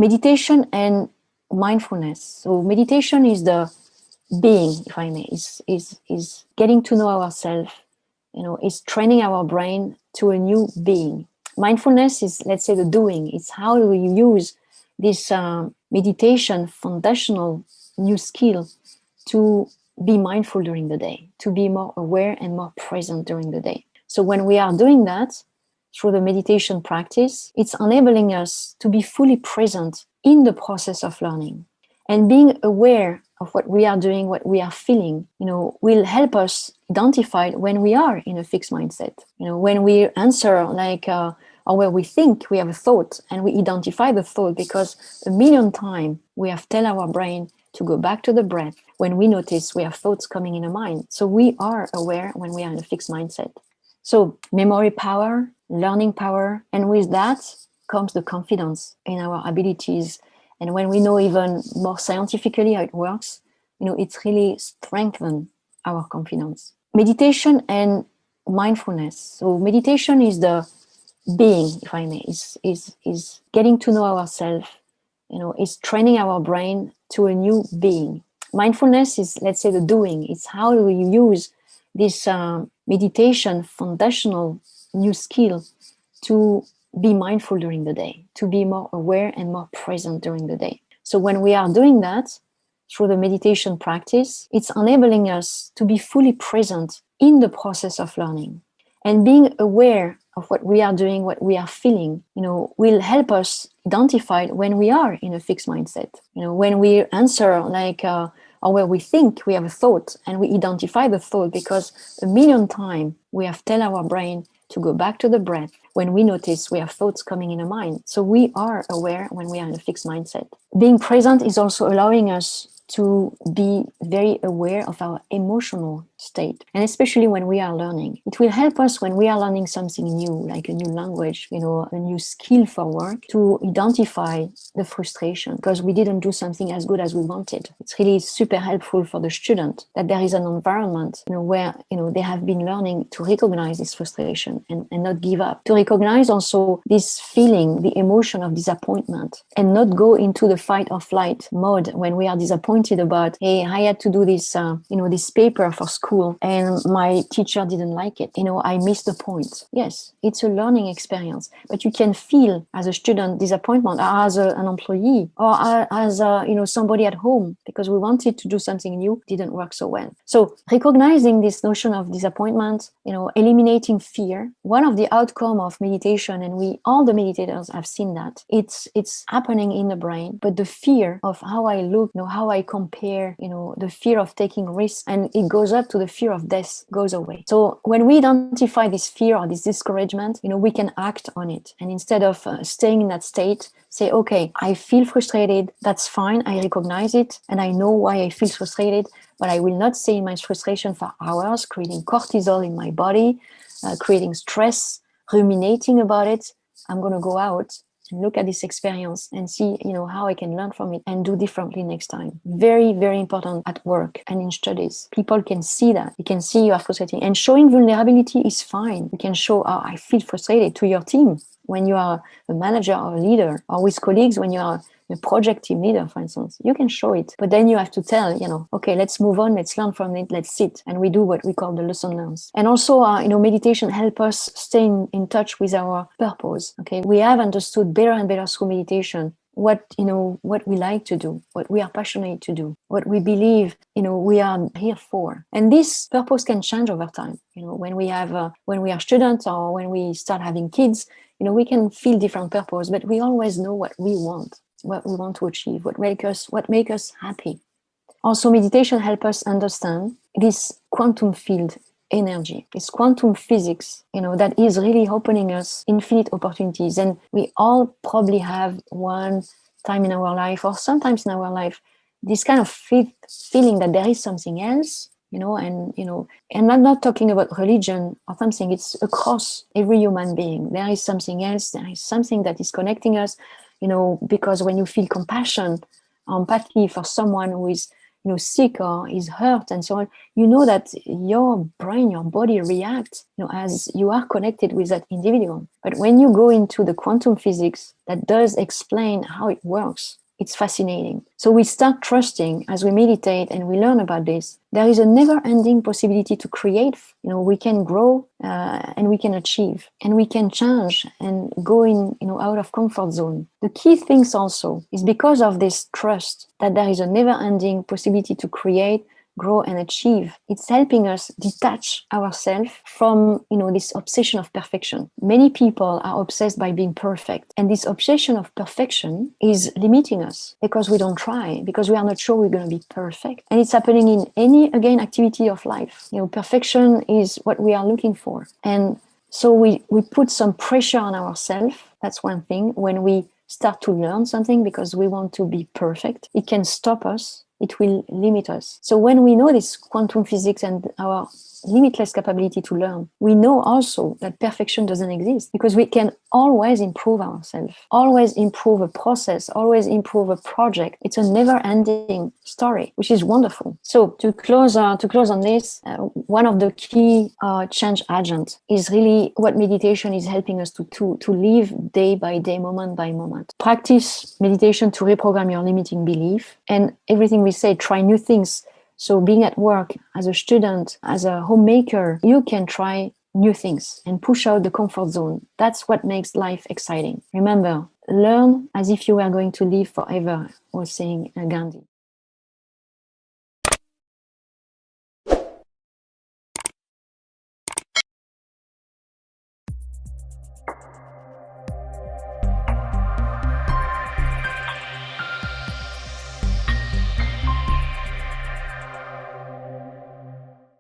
meditation and mindfulness. So meditation is the being, if I may, is getting to know ourselves, is training our brain to a new being. Mindfulness is, let's say, the doing. It's how do you use this meditation foundational new skill to be mindful during the day, to be more aware and more present during the day. So when we are doing that through the meditation practice, it's enabling us to be fully present in the process of learning. And being aware of what we are doing, what we are feeling, will help us identify when we are in a fixed mindset. When we answer or where we think we have a thought and we identify the thought because 1,000,000 times we have tell our brain to go back to the breath when we notice we have thoughts coming in our mind. So we are aware when we are in a fixed mindset. So memory power, learning power, and with that comes the confidence in our abilities. And when we know even more scientifically how it works, it's really strengthened our confidence. Meditation and mindfulness. So meditation is the being, if I may, is getting to know ourselves, is training our brain to a new being. Mindfulness is, let's say, the doing. It's how do you use this meditation foundational new skill to be mindful during the day, to be more aware and more present during the day. So when we are doing that through the meditation practice, it's enabling us to be fully present in the process of learning. And being aware of what we are doing, what we are feeling, will help us identify when we are in a fixed mindset. When we answer or where we think we have a thought and we identify the thought because 1,000,000 times we have tell our brain to go back to the breath when we notice we have thoughts coming in our mind. So we are aware when we are in a fixed mindset. Being present is also allowing us to be very aware of our emotional state, and especially when we are learning. It will help us when we are learning something new, like a new language, a new skill for work, to identify the frustration because we didn't do something as good as we wanted. It's really super helpful for the student that there is an environment where they have been learning to recognize this frustration and not give up, to recognize also this feeling, the emotion of disappointment, and not go into the fight or flight mode when we are disappointed about, hey, I had to do this this paper for school and my teacher didn't like it, I missed the point. Yes, it's a learning experience, but you can feel as a student disappointment, or as an employee, or as somebody at home, because we wanted to do something new, didn't work so well. So recognizing this notion of disappointment, eliminating fear, one of the outcome of meditation, and all the meditators have seen that, it's happening in the brain, but the fear of how I look, how I compare, the fear of taking risks, and it goes up to the fear of death goes away. So when we identify this fear or this discouragement, we can act on it. And instead of staying in that state, say, okay, I feel frustrated. That's fine. I recognize it. And I know why I feel frustrated, but I will not stay in my frustration for hours, creating cortisol in my body, creating stress, ruminating about it. I'm going to go out and look at this experience and see, how I can learn from it and do differently next time. Very, very important at work and in studies. People can see that. You can see you are frustrating. And showing vulnerability is fine. You can show, I feel frustrated to your team when you are a manager or a leader, or with colleagues when you are a project team leader, for instance. You can show it, but then you have to tell, okay, let's move on, let's learn from it, let's sit. And we do what we call the lesson learns. And also, meditation helps us stay in touch with our purpose. Okay, we have understood better and better through meditation what we like to do, what we are passionate to do, what we believe, we are here for. And this purpose can change over time. When we are students or when we start having kids, we can feel different purpose, but we always know what we want to achieve, what make us happy. Also, meditation helps us understand this quantum field energy, this quantum physics, that is really opening us infinite opportunities. And we all probably have one time in our life, or sometimes in our life, this kind of feeling that there is something else, and I'm not talking about religion or something. It's across every human being. There is something else. There is something that is connecting us, because when you feel compassion, empathy for someone who is, sick or is hurt and so on, you know that your brain, your body reacts, as you are connected with that individual. But when you go into the quantum physics that does explain how it works, it's fascinating. So we start trusting as we meditate and we learn about this. There is a never-ending possibility to create. We can grow and we can achieve and we can change and go in, out of comfort zone. The key things also is because of this trust that there is a never-ending possibility to create, grow and achieve. It's helping us detach ourselves from, this obsession of perfection. Many people are obsessed by being perfect. And this obsession of perfection is limiting us because we don't try, because we are not sure we're going to be perfect. And it's happening in any, again, activity of life. Perfection is what we are looking for. And so we put some pressure on ourselves. That's one thing. When we start to learn something because we want to be perfect, it can stop us. It will limit us. So when we know this quantum physics and our limitless capability to learn, we know also that perfection doesn't exist because we can always improve ourselves, always improve a process, always improve a project. It's a never-ending story, which is wonderful. So to close on this, one of the key change agents is really what meditation is helping us to live day by day, moment by moment. Practice meditation to reprogram your limiting belief, and everything we say, try new things. So being at work, as a student, as a homemaker, you can try new things and push out the comfort zone. That's what makes life exciting. Remember, learn as if you were going to live forever, was saying Gandhi.